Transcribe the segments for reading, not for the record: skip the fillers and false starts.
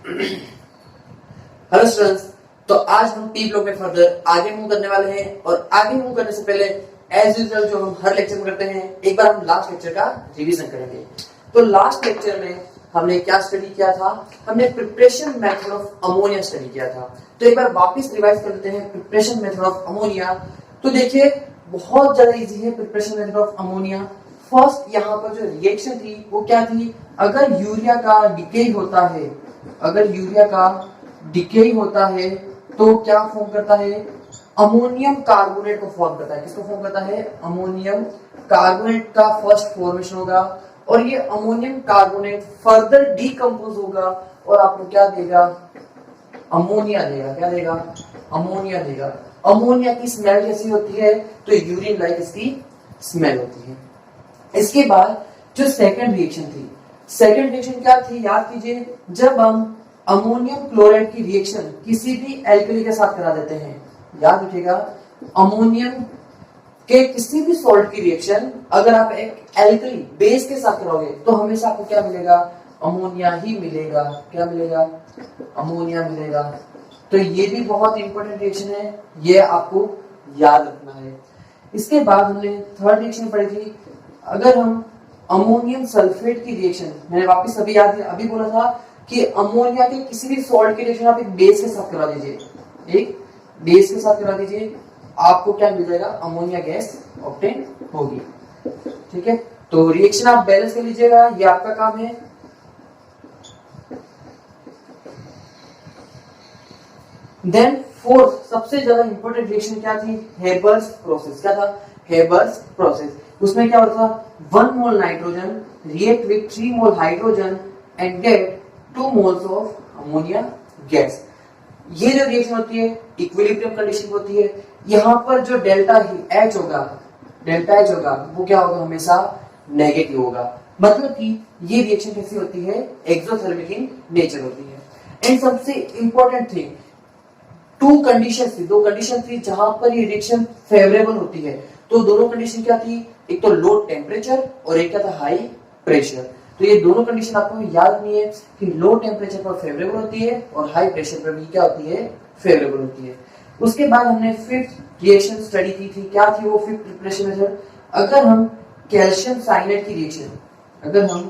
Hello students, तो आज हम पी ब्लॉक में फर्दर आगे मूव करने वाले हैं। और आगे मूव करने से पहले एज यूजुअल जो हम हर लेक्चर में करते हैं, एक बार हम लास्ट लेक्चर का रिवीजन करेंगे। तो लास्ट लेक्चर में हमने क्या स्टडी किया था? हमने preparation method of ammonia study किया था। तो एक बार वापस रिवाइज कर लेते हैं प्रिपरेशन मेथड ऑफ अमोनिया। तो देखिए बहुत ज्यादा इजी है preparation method of ammonia. First यहाँ पर जो रिएक्शन थी वो क्या थी? अगर यूरिया का डिके होता है, अगर यूरिया का डिके होता है तो क्या फॉर्म करता है? अमोनियम कार्बोनेट को फॉर्म करता है। किसको फॉर्म करता है? अमोनियम कार्बोनेट का फर्स्ट फॉर्मेशन होगा और ये अमोनियम कार्बोनेट फर्दर डीकंपोज होगा और आपको क्या देगा? अमोनिया देगा। क्या देगा? अमोनिया देगा। अमोनिया की स्मेल कैसी होती है? तो यूरिन लाइक इसकी स्मेल होती है। इसके बाद जो सेकंड रिएक्शन थी, सेकंड रिएक्शन क्या थी? याद कीजिए, जब हम अमोनियम क्लोराइड की रिएक्शन किसी भी एल्कली के साथ करा देते हैं, याद रखिएगा अमोनियम के किसी भी सॉल्ट की रिएक्शन अगर आप एक एल्कली बेस के साथ कराओगे तो हमेशा आपको क्या मिलेगा? अमोनिया ही मिलेगा। क्या मिलेगा? अमोनिया मिलेगा। तो ये भी बहुत इंपॉर्टेंट रिएक्शन है, ये आपको याद रखना है। इसके बाद हमने थर्ड रिएक्शन पढ़ी थी, अगर हम अमोनियम सल्फेट की रिएक्शन, मैंने वापस अभी याद अभी बोला था कि अमोनिया के किसी भी सॉल्ट की रिएक्शन आप एक बेस के साथ करा दीजिए, एक बेस के साथ करा दीजिए, आपको क्या मिल जाएगा? अमोनिया गैस ऑब्टेन होगी। ठीक है, तो रिएक्शन आप बैलेंस कर लीजिएगा, ये आपका काम है। देन फोर्थ सबसे ज्यादा इंपॉर्टेंट रिएक्शन क्या थी? Haber's process. क्या था? Haber's process. उसमें क्या होता था? 1 mole nitrogen react with 3 mole hydrogen and get 2 moles of ammonia gas. ये जो रिएक्शन होती है इक्विलिब्रियम कंडीशन होती है। यहाँ पर जो डेल्टा एच होगा, डेल्टा एच होगा वो क्या होगा? हमेशा नेगेटिव होगा। मतलब कि ये रिएक्शन कैसी होती है? एक्सोथर्मिक इन नेचर होती है। एंड सबसे इंपॉर्टेंट थिंग, दो कंडीशन थी जहां पर ये रिएक्शन फेवरेबल होती है। तो दोनों कंडीशन क्या थी? एक तो लो टेम्परेचर और एक क्या था? High pressure. तो ये दोनों कंडीशन आपको याद नहीं है कि लो टेम्परेचर पर फेवरेबल होती है और हाई प्रेशर पर भी क्या होती है? फेवरेबल होती है। उसके बाद हमने फिफ्थ रिएक्शन स्टडी की थी। क्या थी वो फिफ्थ प्रिपरेशन मेथड? अगर हम कैल्शियम साइनाइड की रिएक्शन, अगर हम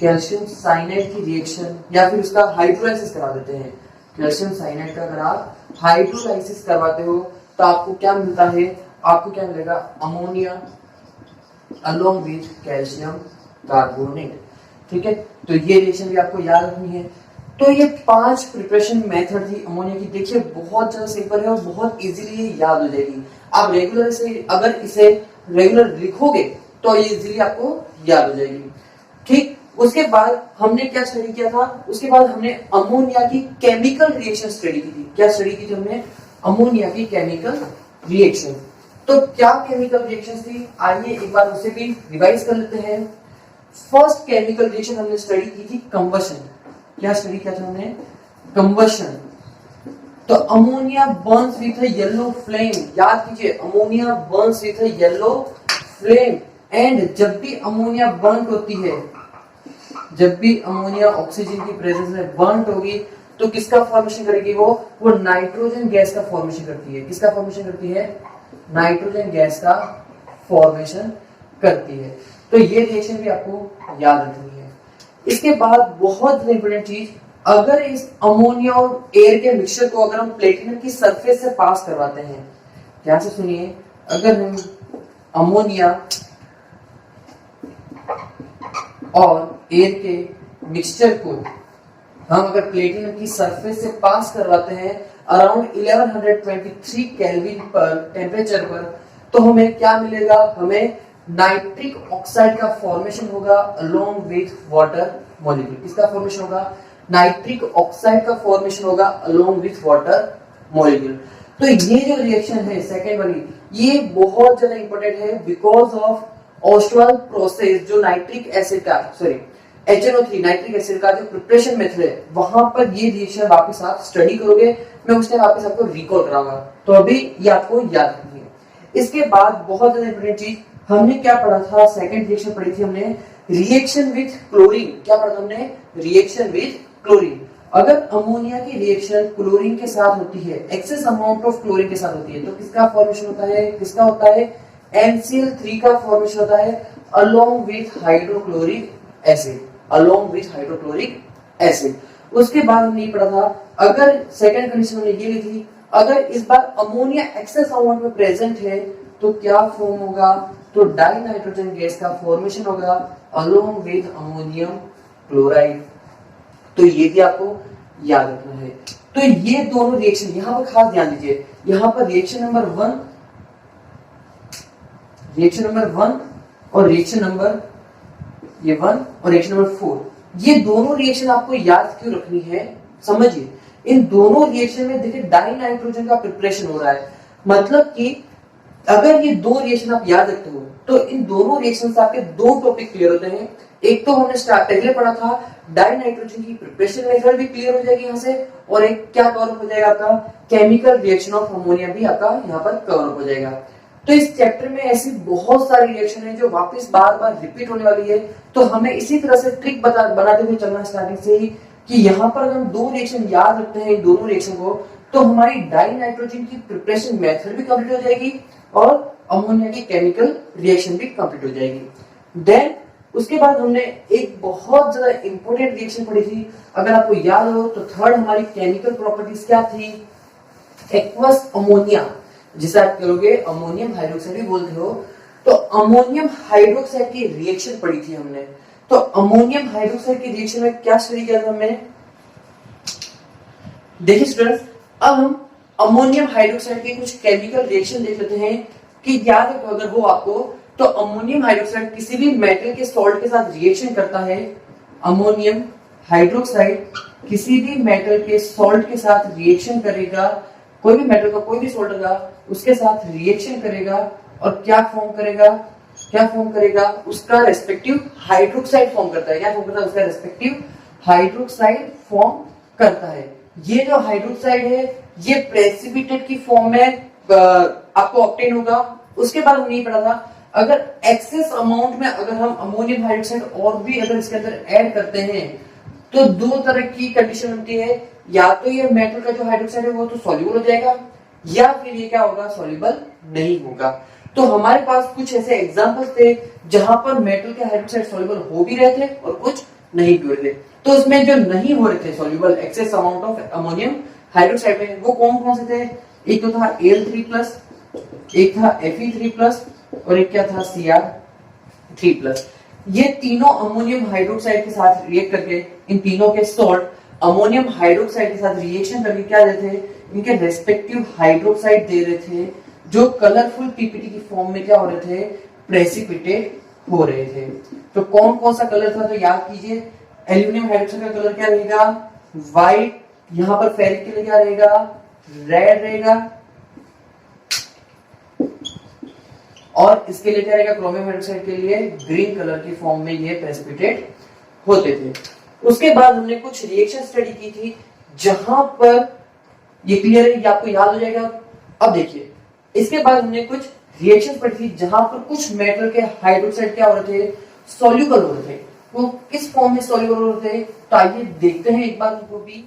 कैल्शियम साइनाइड की रिएक्शन या फिर उसका हाइड्रोलाइसिस करा देते हैं, कैल्शियम साइनाइड का अगर आप हाइड्रोलाइसिस करवाते हो तो आपको क्या मिलता है? आपको क्या मिलेगा? Ammonia along with calcium carbonate. ठीक है, तो ये रिएक्शन भी आपको याद रखनी है। तो ये 5 प्रिपरेशन मेथड थी अमोनिया की। देखिए बहुत ज्यादा सिंपल है और बहुत इजीली याद हो जाएगी। आप रेगुलर से अगर इसे रेगुलर लिखोगे तो ये इजीली आपको याद हो जाएगी। ठीक, उसके बाद हमने क्या स्टडी किया था? उसके बाद हमने अमोनिया की केमिकल रिएक्शन स्टडी की थी। क्या स्टडी की थी हमने? अमोनिया की केमिकल रिएक्शन। तो क्या केमिकल रिएक्शन थी? आइए एक बार उसे भी रिवाइज कर लेते हैं। फर्स्ट केमिकल रिएक्शन हमने स्टडी की थी कंबशन। क्या स्टडी किया था हमने? कंबशन। तो ammonia Burns with a yellow flame. याद कीजिए ammonia Burns with a yellow flame. And जब भी अमोनिया बर्न होती है, जब भी अमोनिया ऑक्सीजन की प्रेजेंस में बर्न होगी तो किसका फॉर्मेशन करेगी? वो नाइट्रोजन गैस का फॉर्मेशन करती है। किसका फॉर्मेशन करती है? नाइट्रोजन गैस का फॉर्मेशन करती है। तो ये रिएक्शन भी आपको याद रखनी है। इसके बाद बहुत इंपॉर्टेंट चीज, अगर इस अमोनिया और एयर के मिक्सचर को अगर हम प्लेटिनम की सरफेस से पास करवाते हैं, ध्यान से सुनिए, अगर हम अमोनिया और एयर के मिक्सचर को हम अगर प्लेटिनम की सरफेस से पास करवाते हैं अराउंड 1123 केल्विन पर टेम्परेचर पर, तो हमें क्या मिलेगा? हमें नाइट्रिक ऑक्साइड का फॉर्मेशन होगा अलोंग विथ वाटर मॉलिक्यूल। किसका फॉर्मेशन होगा? नाइट्रिक ऑक्साइड का फॉर्मेशन होगा अलोंग विथ वाटर मॉलिक्यूल। तो ये जो रिएक्शन है सेकेंड वाली, ये बहुत ज्यादा इंपॉर्टेंट है बिकॉज ऑफ ऑस्टवाल प्रोसेस। जो नाइट्रिक एसिड का HNO3 नाइट्रिक एसिड का जो प्रिपरेशन मेथड है, वहां पर ये रिएक्शन वापस आप स्टडी करोगे, मैं उसने वापस आपको रिकॉल कराऊंगा। तो अभी ये आपको याद रखनी है। इसके बाद बहुत ज्यादा इंपॉर्टेंट चीज हमने क्या पढ़ा था? सेकंड रिएक्शन पढ़ी थी हमने रिएक्शन विथ क्लोरीन। क्या पढ़ा था हमने? Reaction with chlorine. अगर अमोनिया की रिएक्शन क्लोरीन के साथ होती है, एक्सेस अमाउंट ऑफ क्लोरीन के साथ होती है, तो किसका फॉर्मेशन होता है, किसका होता है, NCl3 का फॉर्मेशन होता है along with hydrochloric acid, along with hydrochloric acid. उसके बाद हमने ये पढ़ा था, अगर सेकंड कंडीशन हमने ये ली थी, अगर इस बार अमोनिया एक्सेस अमाउंट में प्रेजेंट है तो क्या फॉर्म होगा, तो डाई नाइट्रोजन गैस का फॉर्मेशन होगा अलोंग विथ अमोनियम क्लोराइड। तो ये भी आपको याद रखना है। तो ये दोनों रिएक्शन यहां पर खास ध्यान दीजिए, यहां पर रिएक्शन नंबर 1 और रिएक्शन नंबर ये 1 और रिएक्शन नंबर 4, ये दोनों रिएक्शन आपको याद क्यों रखनी है, समझिए। इन दोनों रिएक्शन में देखिए डाई नाइट्रोजन का प्रिपरेशन हो रहा है, मतलब कि अगर ये दो रिएक्शन आप याद रखते हो तो इन दोनों रिएक्शन से आपके दो टॉपिक क्लियर होते हैं। एक तो हमने पहले पढ़ा था डाई नाइट्रोजन की प्रिपरेशन मेथड भी क्लियर हो जाएगी यहाँ से, और एक क्या कवर हो जाएगा आपका केमिकल रिएक्शन ऑफ अमोनिया भी आपका यहाँ पर कवर हो जाएगा। तो इस चैप्टर में ऐसी बहुत सारी रिएक्शन है जो वापस बार बार रिपीट होने वाली है, तो हमें इसी तरह से ट्रिक बनाते हुए चलना स्टार्टिंग से ही कि यहाँ पर अगर हम दो रिएक्शन याद रखते हैं, दोनों रिएक्शन को, तो हमारी डाई नाइट्रोजन की प्रिपरेशन मेथड भी कंप्लीट हो जाएगी और अमोनिया की केमिकल रिएक्शन भी कंप्लीट हो जाएगी। देन उसके बाद हमने एक बहुत ज्यादा इंपॉर्टेंट रिएक्शन पढ़ी थी, अगर आपको याद हो तो थर्ड हमारी केमिकल प्रॉपर्टीज क्या थी, एक्वस अमोनिया, जिसे आप करोगे अमोनियम हाइड्रोक्साइड भी बोलते हो। तो अमोनियम हाइड्रोक्साइड की रिएक्शन पढ़ी थी हमने। तो अमोनियम हाइड्रोक्साइड की रिएक्शन में क्या स्टडी किया था हमने, देखिए स्टूडेंट्स, अब हम अमोनियम हाइड्रोक्साइड के कुछ केमिकल रिएक्शन देख लेते हैं कि याद रखो अगर वो आपको, तो अमोनियम हाइड्रोक्साइड किसी भी मेटल के सॉल्ट के साथ रिएक्शन करता है, अमोनियम हाइड्रोक्साइड किसी भी मेटल के सॉल्ट के साथ रिएक्शन करेगा, कोई भी मेटल का कोई भी सॉल्ट होगा उसके साथ रिएक्शन करेगा और क्या फॉर्म करेगा, उसका रेस्पेक्टिव हाइड्रोक्साइड फॉर्म करता है। क्या फॉर्म करता है, उसका रेस्पेक्टिव हाइड्रोक्साइड फॉर्म करता है। ये जो हाइड्रोक्साइड है ये प्रेसिपिटेट की फॉर्म में आपको ऑब्टेन होगा। उसके बाद हमने ये पढ़ा था, अगर एक्सेस अमाउंट में अगर हम अमोनियम हाइड्रोक्साइड और भी अगर इसके अंदर ऐड करते हैं तो दो तरह की कंडीशन होती है, या तो ये मेटल का जो हाइड्रोक्साइड है वो तो सॉल्युबल हो जाएगा, या फिर ये क्या होगा, सॉल्युबल नहीं होगा। तो हमारे पास कुछ ऐसे एग्जांपल्स थे जहां पर मेटल के हाइड्रोक्साइड सॉल्युबल हो भी रहे थे और कुछ नहीं भी हो रहे थे। तो इसमें जो नहीं हो रहे थे soluble excess amount of ammonium hydroxide में, वो कौन कौन से थे, एक तो था Al3+, एक था Fe3+, और एक क्या था Cr3+। ये तीनों अमोनियम हाइड्रोक्साइड के साथ रिएक्ट करके, इन तीनों के सॉल्ट अमोनियम हाइड्रोक्साइड के साथ रिएक्शन करके क्या देते थे, इनके रेस्पेक्टिव हाइड्रोक्साइड दे रहे थे जो कलरफुल पीपीटी की फॉर्म में क्या हो रहे थे, प्रेसिपिटेट हो रहे थे। तो कौन कौन सा कलर था, तो याद कीजिए, एल्यूमिनियम हाइड्रोक्साइड का कलर क्या रहेगा, व्हाइट, यहां पर फेरिक के लिए क्या रहेगा, रेड रहेगा, और इसके लिए क्या रहेगा, क्रोमियम हाइड्रोक्साइड के लिए ग्रीन कलर की फॉर्म में ये प्रेसिपिटेट होते थे। उसके बाद हमने कुछ रिएक्शन स्टडी की थी जहां पर ये क्लियर है, ये आपको याद हो जाएगा। अब देखिए, इसके बाद हमने कुछ रिएक्शन पढ़ी थी जहां पर कुछ मेटल के हाइड्रोक्साइड क्या हो रहे थे, सॉल्युबल हो रहे थे। वो किस फॉर्म में सॉल्युबल हो रहे थे, तो आइए देखते हैं एक बार उनको भी।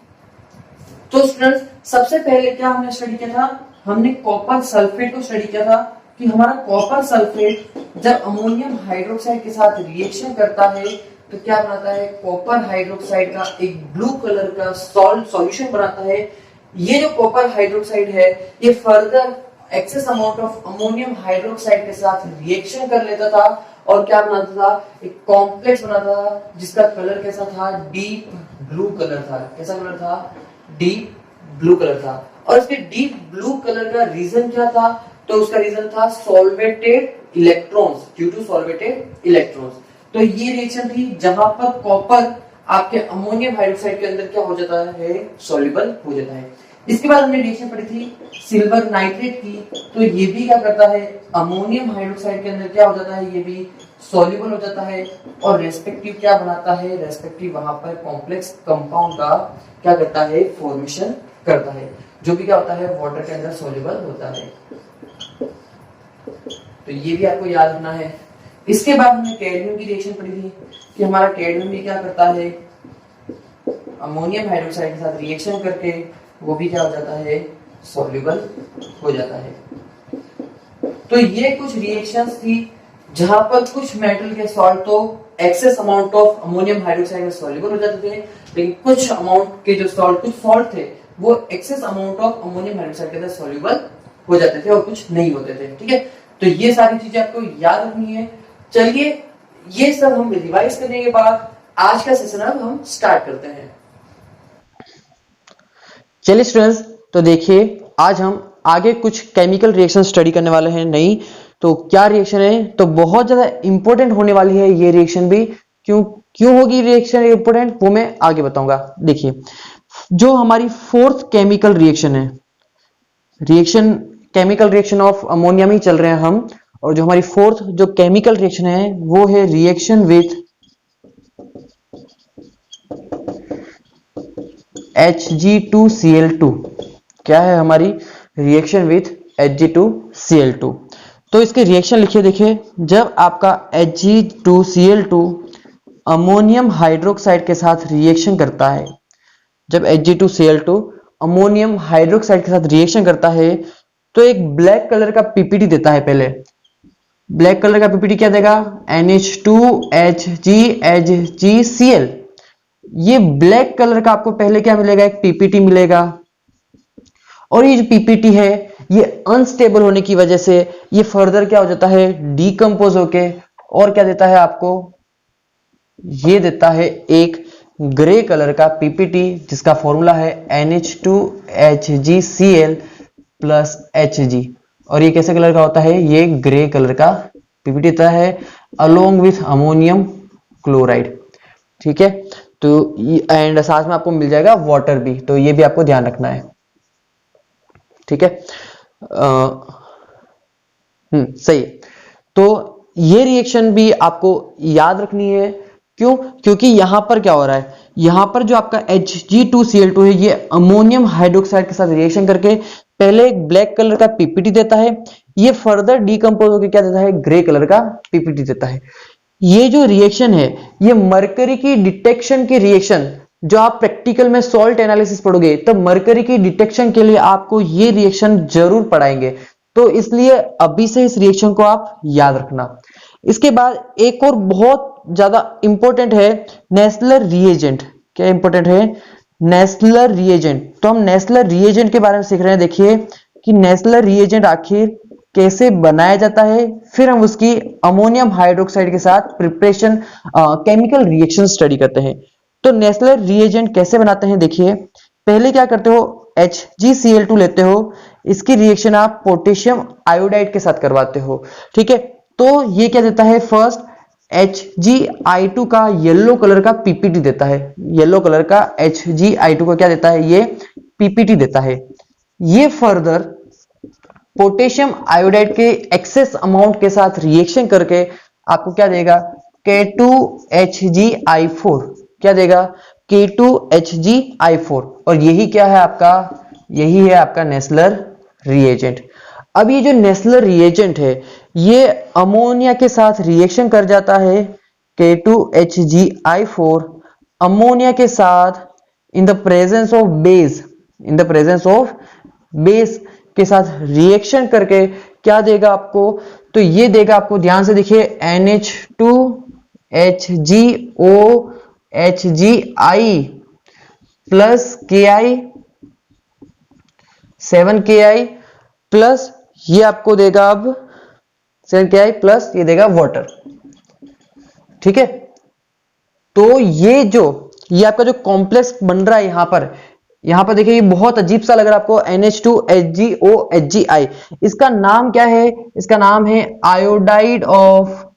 तो स्टूडेंट्स, सबसे पहले क्या हमने स्टडी किया था, हमने कॉपर सल्फेट को स्टडी किया था कि हमारा कॉपर सल्फेट जब अमोनियम हाइड्रोक्साइड के साथ रिएक्शन करता है तो क्या बनाता है, कॉपर हाइड्रोक्साइड का एक ब्लू कलर का सॉल्यूशन बनाता है। ये जो कॉपर हाइड्रोक्साइड है ये further excess amount of ammonium hydroxide के साथ रिएक्शन कर लेता था और क्या बनाता था, एक कॉम्प्लेक्स बनाता था जिसका कलर कैसा था, डीप ब्लू कलर था। कैसा कलर था, डीप ब्लू कलर था। और इसके डीप ब्लू कलर का रीजन क्या था, तो उसका रीजन था solvated electrons, due to solvated electrons. तो ये रिएक्शन थी जहां पर कॉपर आपके अमोनियम हाइड्रोक्साइड के अंदर क्या हो जाता है, सॉल्युबल हो जाता है। इसके बाद हमने रिएक्शन पढ़ी थी सिल्वर नाइट्रेट की, तो ये भी क्या करता है, अमोनियम हाइड्रोक्साइड के अंदर क्या हो जाता है, ये भी सॉल्युबल हो जाता है और रेस्पेक्टिव क्या बनाता है, रेस्पेक्टिव वहां पर कॉम्प्लेक्स कंपाउंड का क्या करता है, फॉर्मेशन करता है, जो भी क्या होता है, वाटर के अंदर सॉल्युबल होता है। तो ये भी आपको याद रखना है। इसके बाद हमने कैडमियम की रिएक्शन पढ़ी थी कि हमारा कैडमियम भी क्या करता है, अमोनियम हाइड्रोक्साइड के साथ रिएक्शन करके वो भी क्या हो जाता है, सॉल्युबल हो जाता है। तो ये कुछ रिएक्शंस थी जहां पर कुछ मेटल के सॉल्ट तो excess amount of ammonium hydroxide में सॉल्युबल हो जाते थे, लेकिन कुछ अमाउंट के जो सॉल्ट, कुछ सॉल्ट थे वो excess amount of ammonium hydroxide के साथ सॉल्युबल हो जाते थे और कुछ नहीं होते थे। ठीक है, तो ये सारी चीजें आपको याद रखनी है। चलिए ये सब हम रिवाइज करने के बाद आज का सेशन अब हम स्टार्ट करते हैं। चलिए स्टूडेंट्स, तो देखिए आज हम आगे कुछ केमिकल रिएक्शन स्टडी करने वाले हैं। नहीं तो क्या रिएक्शन है, तो बहुत ज्यादा इंपॉर्टेंट होने वाली है ये रिएक्शन भी। क्यों होगी रिएक्शन इंपॉर्टेंट, वो मैं आगे बताऊंगा। देखिए जो हमारी फोर्थ केमिकल रिएक्शन है, reaction chemical reaction of ammonia में ही चल रहे हैं हम, और जो हमारी फोर्थ जो केमिकल रिएक्शन है वो है रिएक्शन विथ Hg2Cl2। क्या है हमारी रिएक्शन विथ Hg2Cl2। तो इसके रिएक्शन लिखिए। देखिए जब आपका Hg2Cl2 अमोनियम हाइड्रोक्साइड के साथ रिएक्शन करता है, जब Hg2Cl2 अमोनियम हाइड्रोक्साइड के साथ रिएक्शन करता है तो एक ब्लैक कलर का पीपीटी देता है। पहले ब्लैक कलर का पीपीटी क्या देगा, NH2HgHgCl। ये ब्लैक कलर का आपको पहले क्या मिलेगा, एक पीपीटी मिलेगा। और ये जो पीपीटी है ये अनस्टेबल होने की वजह से ये फर्दर क्या हो जाता है, डीकंपोज होके, और क्या देता है आपको, ये देता है एक ग्रे कलर का पीपीटी जिसका फॉर्मूला है NH2HgCl प्लस Hg। और ये कैसे कलर का होता है, ये ग्रे कलर का पीपीटी देता है अलोंग विथ अमोनियम क्लोराइड। ठीक है, तो एंड साथ में आपको मिल जाएगा वाटर भी, तो ये भी आपको ध्यान रखना है। ठीक है, सही। तो ये रिएक्शन भी आपको याद रखनी है। क्यों, क्योंकि यहां पर क्या हो रहा है, यहां पर जो आपका Hg2Cl2 है ये अमोनियम हाइड्रोक्साइड के साथ रिएक्शन करके पहले एक ब्लैक कलर का पीपीटी देता है, ये फर्दर डीकंपोज होकर क्या देता है, ग्रे कलर का पीपीटी देता है। ये जो रिएक्शन है ये मरकरी की डिटेक्शन की रिएक्शन, जो आप प्रैक्टिकल में सॉल्ट एनालिसिस पढ़ोगे तो मरकरी की डिटेक्शन के लिए आपको ये रिएक्शन जरूर पढ़ाएंगे, तो इसलिए अभी से इस रिएक्शन को आप याद रखना। इसके बाद एक और बहुत ज्यादा इंपॉर्टेंट है नेस्लर रिएजेंट। क्या इंपॉर्टेंट है, नेस्लर रिएजेंट। तो हम नेस्लर रिएजेंट के बारे में सीख रहे हैं। देखिए कि नेस्लर रिएजेंट आखिर कैसे बनाया जाता है, फिर हम उसकी अमोनियम हाइड्रोक्साइड के साथ प्रिपरेशन केमिकल रिएक्शन स्टडी करते हैं। तो नेस्लर रिएजेंट कैसे बनाते हैं, देखिए पहले क्या करते हो, HgCl2 लेते हो, इसकी रिएक्शन आप पोटेशियम आयोडाइड के साथ करवाते हो। ठीक है, तो ये क्या देता है, फर्स्ट Hgi2 का येलो कलर का पीपीटी देता है। येलो कलर का Hgi2 का क्या देता है, ये पीपीटी देता है। ये फर्दर पोटेशियम आयोडाइड के एक्सेस अमाउंट के साथ रिएक्शन करके आपको क्या देगा, K2HgI4। क्या देगा, K2HgI4। और यही क्या है आपका, यही है आपका नेस्लर रिएजेंट। अब ये जो नेस्लर रिएजेंट है ये अमोनिया के साथ रिएक्शन कर जाता है, K2HgI4 अमोनिया के साथ in the presence of base, in the presence of base के साथ रिएक्शन करके क्या देगा आपको, तो ये देगा आपको, ध्यान से देखिए, NH2HgOHgI plus Ki 7Ki plus ये आपको देगा अब 7Ki प्लस ये देगा वाटर। ठीक है, तो ये आपका जो कॉम्प्लेक्स बन रहा है यहां पर देखिए, ये बहुत अजीब सा लग रहा है आपको, NH2HgOHgI। इसका नाम क्या है, इसका नाम है आयोडाइड ऑफ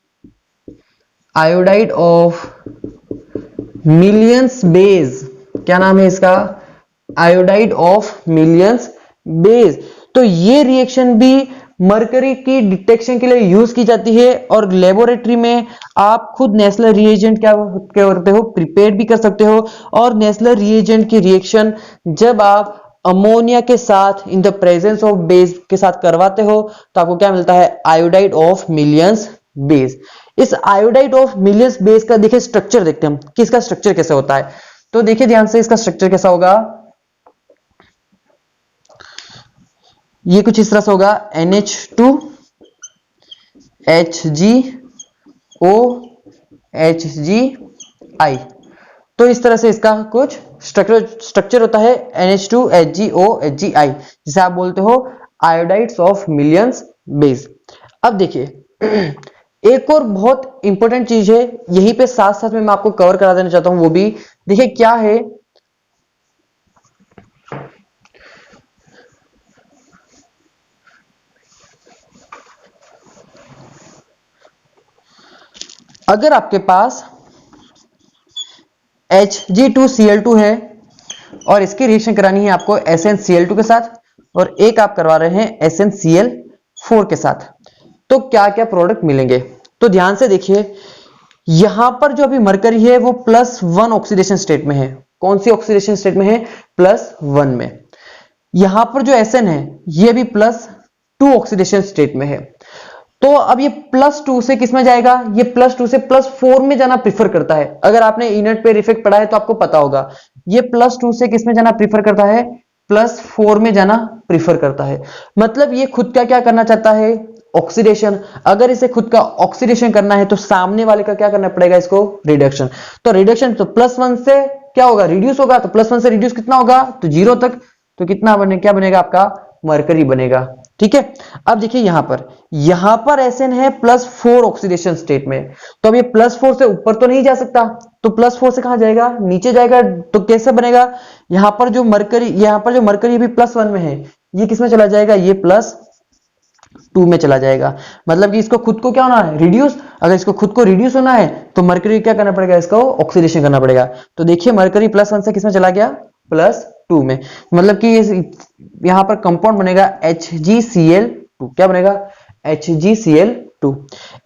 मिलियंस बेस। क्या नाम है इसका, आयोडाइड ऑफ मिलियंस बेस। तो ये रिएक्शन भी मरकरी की डिटेक्शन के लिए यूज की जाती है, और लेबोरेटरी में आप खुद नेस्लर रिएजेंट क्या करते हो, प्रिपेयर भी कर सकते हो। और नेस्लर रिएजेंट की रिएक्शन जब आप अमोनिया के साथ in the presence of base के साथ करवाते हो तो आपको क्या मिलता है, आयोडाइड ऑफ मिलियंस बेस। इस आयोडाइड ऑफ मिलियंस बेस का देखिए स्ट्रक्चर देखते हैं हम कि इसका स्ट्रक्चर कैसे होता है। तो देखिए ध्यान से इसका स्ट्रक्चर कैसा होगा, ये कुछ इस तरह से होगा NH2 HgO HgI। तो इस तरह से इसका कुछ स्ट्रक्चर होता है NH2 HgO HgI, जिसे आप बोलते हो आयोडाइड्स ऑफ मिलियंस बेस। अब देखिए एक और बहुत इंपॉर्टेंट चीज है, यहीं पे साथ साथ में मैं आपको कवर करा देना चाहता हूं, वो भी देखिए क्या है। अगर आपके पास Hg2Cl2 है और इसकी रिएक्शन करानी है आपको SnCl2 के साथ, और एक आप करवा रहे हैं SnCl4 के साथ, तो क्या क्या प्रोडक्ट मिलेंगे। तो ध्यान से देखिए, यहां पर जो अभी मरकरी है वो +1 ऑक्सीडेशन स्टेट में है। कौन सी ऑक्सीडेशन स्टेट में है? +1 में। यहां पर जो Sn है ये भी +2 ऑक्सीडेशन स्टेट में है। तो अब ये +2 से किस में जाएगा? ये +2 से +4 में जाना प्रीफर करता है। अगर आपने इनर्ट पेयर इफेक्ट पढ़ा है तो आपको पता होगा, ये +2 से किस में जाना प्रीफर करता है? +4 में जाना प्रीफर करता है। मतलब ये खुद का क्या करना चाहता है? ऑक्सीडेशन। अगर इसे खुद का ऑक्सीडेशन करना है तो सामने वाले का क्या करना पड़ेगा? इसको रिडक्शन। तो रिडक्शन तो +1 से क्या होगा? रिड्यूस होगा। तो +1 से रिड्यूस कितना होगा? तो 0 तक। तो कितना बने, क्या बनेगा आपका? मरकरी बनेगा। ठीक है। अब देखिए यहां पर Sn है +4 ऑक्सीडेशन स्टेट में, तो अब ये +4 से ऊपर तो नहीं जा सकता, तो +4 से कहां जाएगा? नीचे जाएगा। तो कैसे बनेगा? यहां पर जो मरकरी भी +1 में है, ये किस में चला जाएगा? ये +2 में चला जाएगा। मतलब कि इसको खुद को क्या होना है? रिड्यूस। अगर इसको खुद को रिड्यूस होना है तो मरकरी क्या करना पड़ेगा? इसको ऑक्सीडेशन करना पड़ेगा। तो देखिए मरकरी +1 से किस में चला गया? +2 में। मतलब कि यहां पर कंपाउंड बनेगा HgCl2। क्या बनेगा? HgCl2।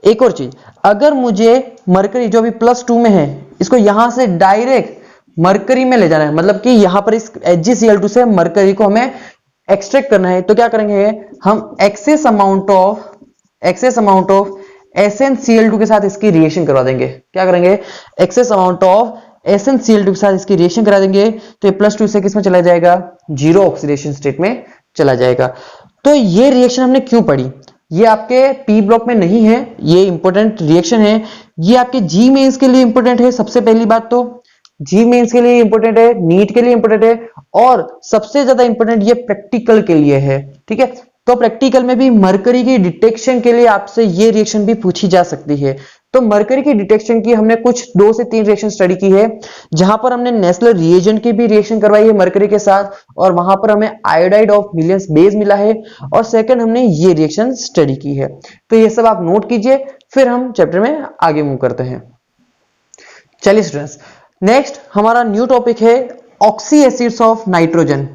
एक और चीज, अगर मुझे मरकरी जो अभी +2 में है, इसको यहां से डायरेक्ट मरकरी में ले जाना है, मतलब कि यहां पर इस HgCl2 से मरकरी को हमें एक्सट्रैक्ट करना है, तो क्या करेंगे? हम एक्सेस अमाउंट ऑफ SnCl2 के साथ इसकी रिएक्शन करवा देंगे। क्या करेंगे? एक्सेस अमाउंट ऑफ SnCl2 के साथ इसकी रिएक्शन करा देंगे, तो ये +2 से किस में चला जाएगा? 0 ऑक्सीडेशन स्टेट में चला जाएगा। तो ये रिएक्शन हमने क्यों पढ़ी? ये आपके पी ब्लॉक में नहीं है, ये इंपॉर्टेंट रिएक्शन है। ये आपके जी मेंस के लिए इंपॉर्टेंट है। सबसे पहली बात तो जी मेंस के लिए इंपॉर्टेंट है, नीट के लिए इंपॉर्टेंट है, और सबसे ज्यादा इंपॉर्टेंट ये प्रैक्टिकल के लिए है। ठीक है। तो प्रैक्टिकल में भी मरकरी की डिटेक्शन के लिए आपसे ये रिएक्शन भी पूछी जा सकती है। तो मरकरी की डिटेक्शन की हमने कुछ 2 से 3 रिएक्शन स्टडी की है, जहां पर हमने नेस्लर रिएजेंट की भी रिएक्शन करवाई है मरकरी के साथ, और वहां पर हमें आयोडाइड ऑफ मिलियंस बेस मिला है, और सेकंड हमने ये रिएक्शन स्टडी की है। तो ये सब आप नोट कीजिए, फिर हम चैप्टर में आगे मूव करते हैं। चलिए स्टूडेंट्स, नेक्स्ट हमारा न्यू टॉपिक है ऑक्सी एसिड्स ऑफ नाइट्रोजन।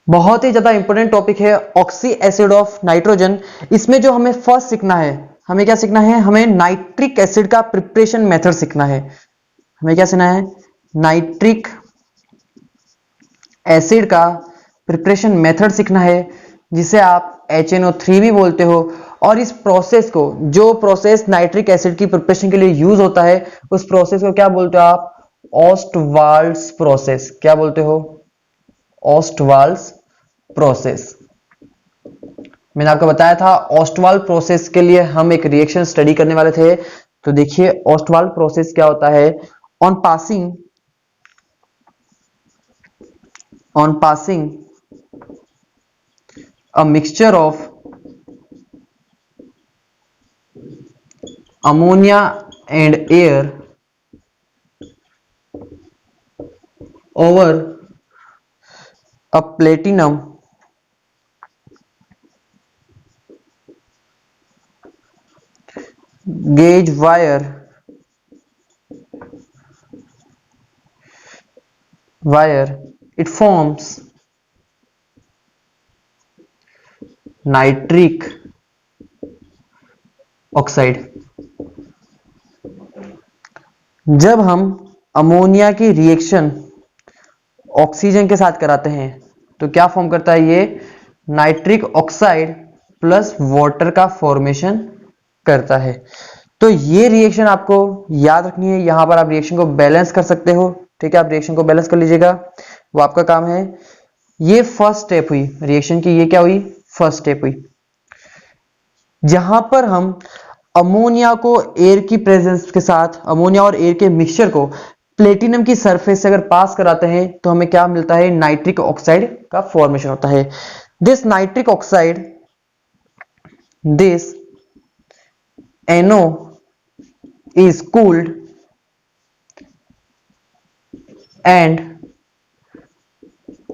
बहुत ही ज्यादा इंपॉर्टेंट टॉपिक है ऑक्सी एसिड ऑफ नाइट्रोजन। इसमें जो हमें फर्स्ट सीखना है, हमें क्या सीखना है? हमें नाइट्रिक एसिड का प्रिपरेशन मेथड सीखना है। हमें क्या सीखना है? नाइट्रिक एसिड का प्रिपरेशन मेथड सीखना है, जिसे आप HNO3 भी बोलते हो। और इस प्रोसेस को, जो प्रोसेस नाइट्रिक एसिड की प्रिपरेशन के लिए यूज होता है, उस प्रोसेस को क्या बोलते हो आप? ऑस्टवाल्ड्स प्रोसेस। क्या बोलते हो? ऑस्टवाल्ड्स प्रोसेस। मैंने आपको बताया था ऑस्टवाल्ड प्रोसेस के लिए हम एक रिएक्शन स्टडी करने वाले थे। तो देखिए ऑस्टवाल्ड प्रोसेस क्या होता है। On passing a mixture of ammonia and air over a platinum gauge wire, it forms nitric oxide. जब हम अमोनिया की रिएक्शन ऑक्सीजन के साथ कराते हैं तो क्या फॉर्म करता है? ये नाइट्रिक ऑक्साइड प्लस वाटर का फॉर्मेशन करता है। तो ये रिएक्शन आपको याद रखनी है। यहां पर आप रिएक्शन को बैलेंस कर सकते हो, ठीक है, आप रिएक्शन को बैलेंस कर लीजिएगा, वो आपका काम है। ये फर्स्ट स्टेप हुई रिएक्शन की, ये क्या हुई, फर्स्ट स्टेप हुई, जहां पर हम अमोनिया को एयर की प्रेजेंस के साथ, अमोनिया और एयर के मिक्सचर को प्लेटिनम की सरफेस से अगर पास कराते हैं तो हमें क्या मिलता है, नाइट्रिक ऑक्साइड का फॉर्मेशन होता है। This nitric oxide, this NO is cooled and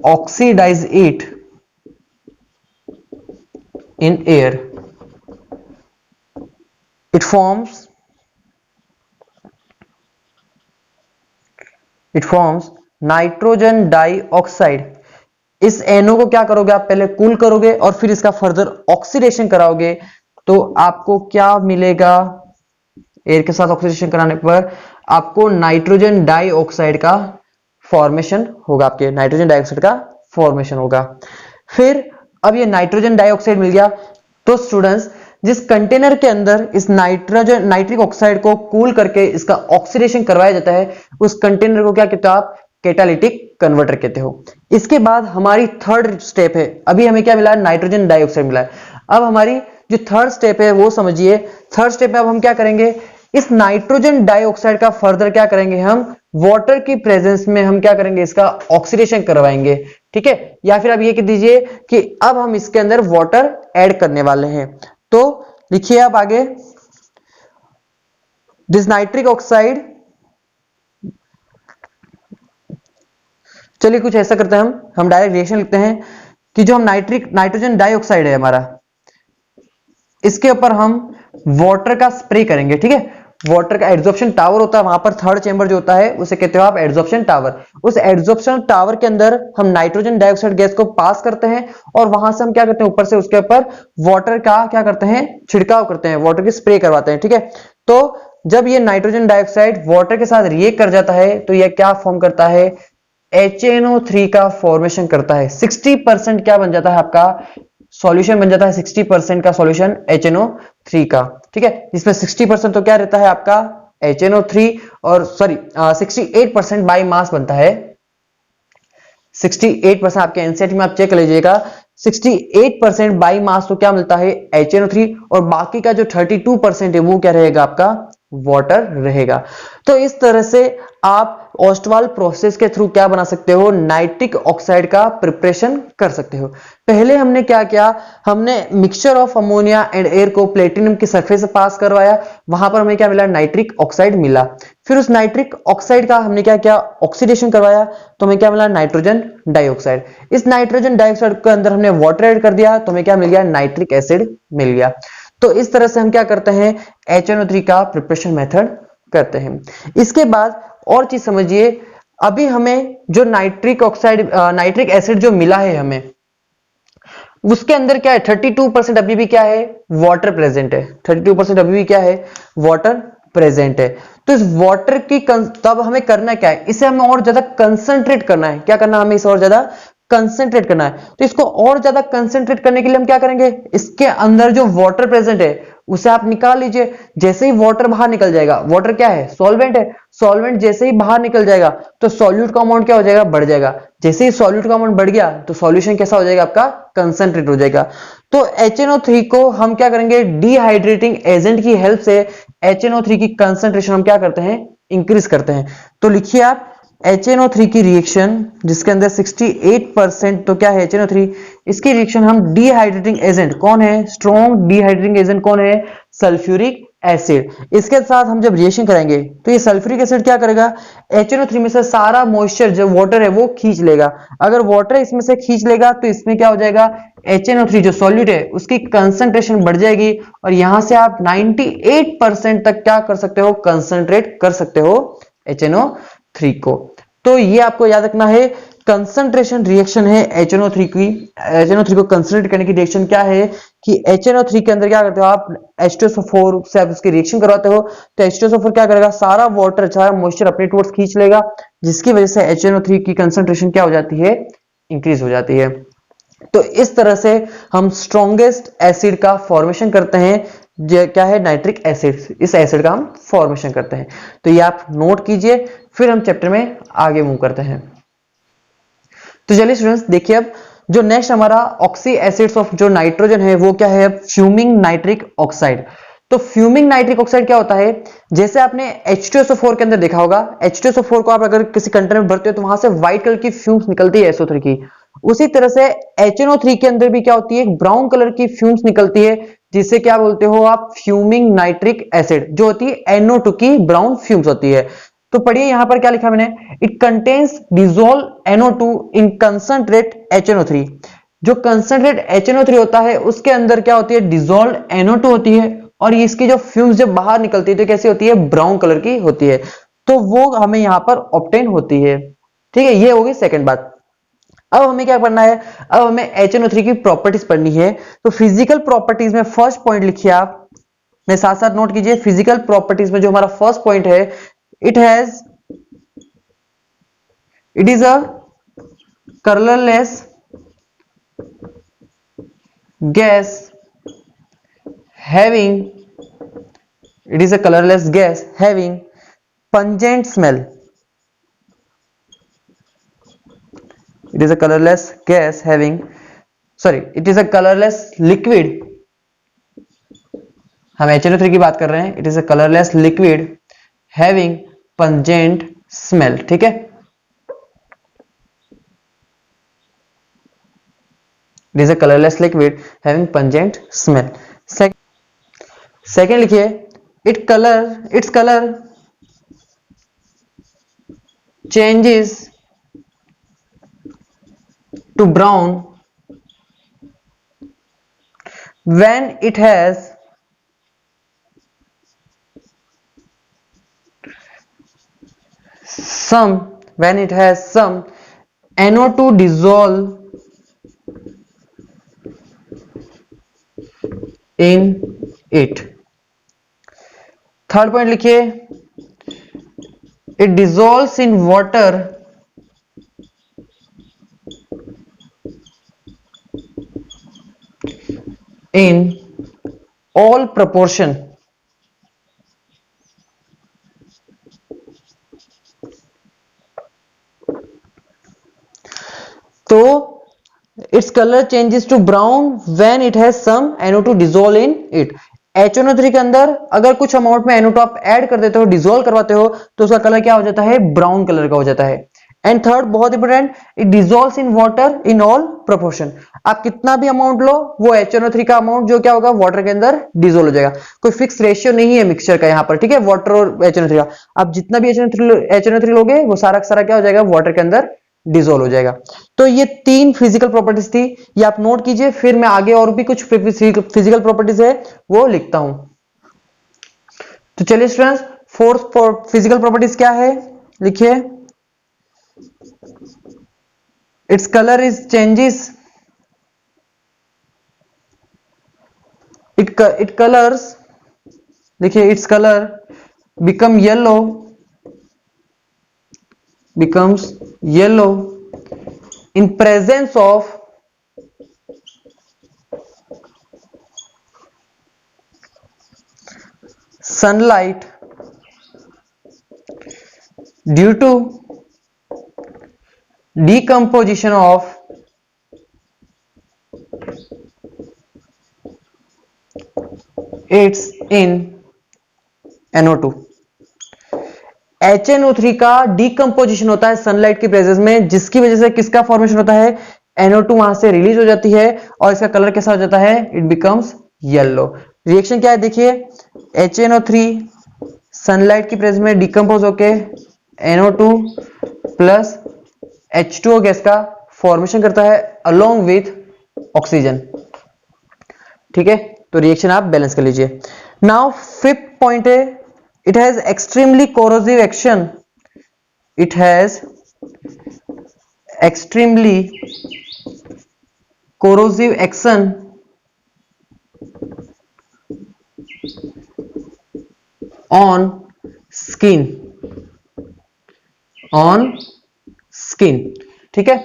oxidize it in air. It forms nitrogen dioxide. इस NO को क्या करोगे आप, पहले कूल करोगे और फिर इसका फर्दर ऑक्सीडेशन कराओगे, तो आपको क्या मिलेगा, एयर के साथ ऑक्सीडेशन कराने पर आपको नाइट्रोजन डाइऑक्साइड का फॉर्मेशन होगा, आपके नाइट्रोजन डाइऑक्साइड का फॉर्मेशन होगा। फिर अब ये नाइट्रोजन डाइऑक्साइड मिल गया, तो स्टूडेंट्स जिस कंटेनर के अंदर इस नाइट्रिक ऑक्साइड को कूल करके इसका ऑक्सीडेशन करवाया जाता है, उस कंटेनर को क्या कहते हो आप, कैटालिटिक कन्वर्टर कहते हो। इसके बाद हमारी थर्ड स्टेप है, अभी हमें क्या मिला है, नाइट्रोजन डाइऑक्साइड मिला है। अब हमारी जो थर्ड स्टेप है वो समझिए, थर्ड स्टेप में अब हम क्या करेंगे, इस नाइट्रोजन डाइऑक्साइड का फर्दर क्या करेंगे, हम वाटर की प्रेजेंस में हम क्या करेंगे, इसका ऑक्सीडेशन करवाएंगे, ठीक है। या फिर आप ये कह दीजिए कि अब हम इसके अंदर वाटर ऐड करने वाले हैं। तो लिखिए आप आगे, दिस नाइट्रिक ऑक्साइड, चलिए कुछ ऐसा करते हैं, हम डायरेक्ट रिएक्शन लिखते हैं कि जो हम नाइट्रोजन डाइऑक्साइड है हमारा, इसके ऊपर हम वाटर का स्प्रे करेंगे, ठीक है। वाटर का एड्सॉर्प्शन टावर होता है, वहां पर थर्ड चेंबर जो होता है उसे कहते हो आप एड्सॉर्प्शन टावर। उस एड्सॉर्प्शन टावर के अंदर हम नाइट्रोजन डाइऑक्साइड गैस को पास करते हैं और वहां से हम क्या करते हैं, ऊपर से उसके ऊपर वाटर का क्या करते हैं, छिड़काव करते हैं, वाटर की स्प्रे करवाते हैं, ठीक है। तो जब ये नाइट्रोजन डाइऑक्साइड वाटर के साथ रिएक्ट कर जाता है तो यह क्या फॉर्म करता है, HNO3 का फॉर्मेशन करता है। 60% क्या बन जाता है आपका, सॉल्यूशन बन जाता है, 60% का सॉल्यूशन HNO3 का, ठीक है। इसमें 60% तो क्या रहता है आपका HNO3 और सॉरी 68% बाई मास बनता है, 68% आपके एनसीईआरटी में आप चेक कर लीजिएगा, 68% बाई मास तो क्या मिलता है, HNO3, और बाकी का जो 32% है वो क्या रहेगा आपका, वाटर रहेगा। तो इस तरह से आप ऑस्टवाल प्रोसेस के थ्रू क्या बना सकते हो, नाइट्रिक ऑक्साइड का प्रिपरेशन कर सकते हो। पहले हमने क्या किया, हमने mixture of ammonia and air को प्लेटिनम की सरफेस से पास करवाया, वहां पर हमें क्या मिला, नाइट्रिक ऑक्साइड मिला। फिर उस नाइट्रिक ऑक्साइड का हमने क्या किया, ऑक्सीडेशन करवाया, तो हमें क्या मिला, नाइट्रोजन डाइऑक्साइड। इस नाइट्रोजन डाइऑक्साइड के अंदर हमने वाटर ऐड कर दिया, तो हमें क्या मिल गया, नाइट्रिक एसिड मिल गया। तो इस तरह से हम क्या करते हैं, HNO3 का प्रिपरेशन मेथड करते हैं। इसके बाद और चीज समझिए, अभी हमें जो नाइट्रिक ऑक्साइड नाइट्रिक एसिड जो मिला है हमें, उसके अंदर क्या है, 32% अभी भी क्या है, वाटर प्रेजेंट है, 32% अभी भी क्या है, वाटर प्रेजेंट है। तो इस वाटर की तब हमें करना क्या है, इसे हमें और ज्यादा कंसंट्रेट करना है। क्या करना है हमें, इसे और ज्यादा कंसंट्रेट करना है। तो इसको और ज्यादा कंसंट्रेट करने के लिए हम क्या करेंगे, इसके अंदर जो वाटर प्रेजेंट है उसे आप निकाल लीजिए। जैसे ही वाटर बाहर निकल जाएगा, वाटर क्या है, सॉल्वेंट है, सॉल्वेंट जैसे ही बाहर निकल जाएगा तो सॉल्यूट का अमाउंट क्या हो जाएगा, बढ़ जाएगा। जैसे ही सॉल्यूट का अमाउंट बढ़ गया तो सॉल्यूशन कैसा हो जाएगा आपका, कंसंट्रेट हो जाएगा। तो HNO3 को हम क्या करेंगे, डिहाइड्रेटिंग एजेंट की हेल्प से HNO3 की कंसंट्रेशन हम क्या करते हैं, इंक्रीज करते हैं। तो लिखिए आप, HNO3 की रिएक्शन जिसके अंदर 68% तो क्या है, HNO3, इसकी रिएक्शन हम डिहाइड्रेटिंग एजेंट कौन है, स्ट्रॉन्ग डिहाइड्रेटिंग एजेंट कौन है, सल्फ्यूरिक एसिड। इसके साथ हम जब रिएक्शन करेंगे तो ये सल्फ्यूरिक एसिड क्या करेगा, HNO3 में से सारा मॉइस्चर जो वाटर है वो खींच लेगा। अगर वाटर इसमें से खींच लेगा तो इसमें क्या हो जाएगा, HNO3 जो सॉल्यूट है उसकी कंसंट्रेशन बढ़ जाएगी और यहां से आप 98% तक क्या कर सकते हो, कंसंट्रेट कर सकते हो HNO3 को। तो ये आपको याद रखना है, कंसंट्रेशन रिएक्शन है HNO3 की। HNO3 को कंसंट्रेट करने की रिएक्शन क्या है कि HNO3 के अंदर क्या करते हो आप, H2SO4 से आप इसकी रिएक्शन करवाते हो तो H2SO4 क्या करेगा, सारा वाटर, सारा मॉइस्चर अपने टुवर्ड्स खींच लेगा, जिसकी वजह से HNO3 की कंसंट्रेशन क्या हो जाती है, इंक्रीज हो जाती है। तो इस तरह से हम स्ट्रॉन्गेस्ट एसिड का फॉर्मेशन करते हैं, क्या है, नाइट्रिक एसिड। इस एसिड का हम फॉर्मेशन करते हैं। तो ये आप नोट कीजिए, फिर हम चैप्टर में आगे मूव करते हैं। तो चलिए स्टूडेंट्स देखिए, अब जो नेक्स्ट हमारा ऑक्सी एसिड्स ऑफ जो नाइट्रोजन है वो क्या है, फ्यूमिंग नाइट्रिक ऑक्साइड। तो फ्यूमिंग नाइट्रिक ऑक्साइड क्या होता है, जैसे आपने H2SO4 के अंदर देखा होगा, H2SO4 को आप अगर किसी कंटेनर में भरते हो तो वहां से व्हाइट कलर की फ्यूम्स निकलती है SO3 की। उसी तरह से HNO3 के अंदर भी क्या होती है, एक ब्राउन कलर की फ्यूम्स निकलती है, जिसे क्या बोलते हो आप, फ्यूमिंग नाइट्रिक एसिड, जो होती है NO2 की ब्राउन फ्यूम्स होती है। तो पढ़िए यहां पर क्या लिखा मैंने, it contains dissolve NO2 in concentrate HNO3। जो कंसंट्रेट HNO3 होता है उसके अंदर क्या होती है, डिजोल्व NO2 होती है, और इसकी जो फ्यूम्स जब बाहर निकलती है तो कैसी होती है, ब्राउन कलर की होती है। तो वो हमें यहां पर ऑब्टेन होती है। ठीक है, ये होगी सेकंड बात। अब हमें क्या पढ़ना है, अब हमें HNO3 की प्रॉपर्टीज पढ़नी है। तो फिजिकल प्रॉपर्टीज में फर्स्ट पॉइंट लिखिए आप, मैं साथ साथ नोट कीजिए। फिजिकल प्रॉपर्टीज में जो हमारा फर्स्ट पॉइंट है, it is a colourless gas having, it is a colorless gas having pungent smell. It is a colorless gas having, sorry, it is a colorless liquid. हम HNO3 की बात कर रहे हैं। It is a colourless liquid having pungent smell. ठीक है, it is a colourless liquid having pungent smell. Second लिखिए, it's colour changes to brown when it has some NO2 dissolve in it. Third point लिखिए, it dissolves in water in all proportion. तो its color changes to brown when it has some NO2 dissolve in it. HNO3 के अंदर अगर कुछ amount में NO2 आप add कर देते हो, डिसॉल्व करवाते हो, तो उसका कलर क्या हो जाता है, ब्राउन कलर का हो जाता है। एंड थर्ड बहुत important, it dissolves in water in all proportion. आप कितना भी अमाउंट लो, वो HNO3 का अमाउंट जो क्या होगा, वाटर के अंदर डिसॉल्व हो जाएगा। कोई फिक्स रेशियो नहीं है मिक्सचर का यहाँ पर, ठीक है, वाटर और HNO3 का। आप जितना भी HNO3 लोगे वो सारा सारा क्या हो जाएगा, वाटर के अंदर डिसॉल्व हो जाएगा। तो ये तीन फिजिकल प्रॉपर्टीज थी, ये आप नोट कीजिए, फिर मैं आगे और भी कुछ फिजिकल प्रॉपर्टीज है वो लिखता हूं। तो चलिए स्टूडेंट्स, फोर्थ फिजिकल प्रॉपर्टीज क्या है, लिखिए, it's colour is changes, it colours, लिखिए, it's colour becomes yellow in presence of sunlight due to decomposition of its in NO2। HNO3 का डिकम्पोजिशन होता है सनलाइट की प्रेजेंस में, जिसकी वजह से किसका फॉर्मेशन होता है, NO2 वहां से रिलीज हो जाती है और इसका कलर कैसा हो जाता है, इट बिकम्स येलो। रिएक्शन क्या है देखिए, HNO3 सनलाइट की प्रेजेंस में डिकम्पोज होके NO2 प्लस H2O गैस का फॉर्मेशन करता है अलोंग विथ ऑक्सीजन। ठीक है, तो रिएक्शन आप बैलेंस कर लीजिए। नाउ फिफ्थ पॉइंट है, it has extremely corrosive action, it has extremely corrosive action on skin, ठीक है।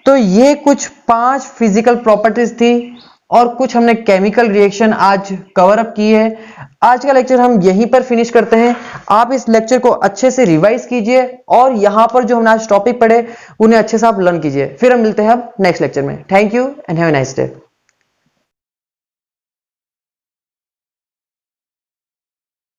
तो ये कुछ 5 फिजिकल प्रॉपर्टीज थी और कुछ हमने केमिकल रिएक्शन आज कवर अप की है। आज का लेक्चर हम यहीं पर फिनिश करते हैं। आप इस लेक्चर को अच्छे से रिवाइज कीजिए और यहाँ पर जो हमने आज टॉपिक पढ़े उन्हें अच्छे से आप लर्न कीजिए। फिर हम मिलते हैं अब नेक्स्ट लेक्चर में। Thank you and have a nice day.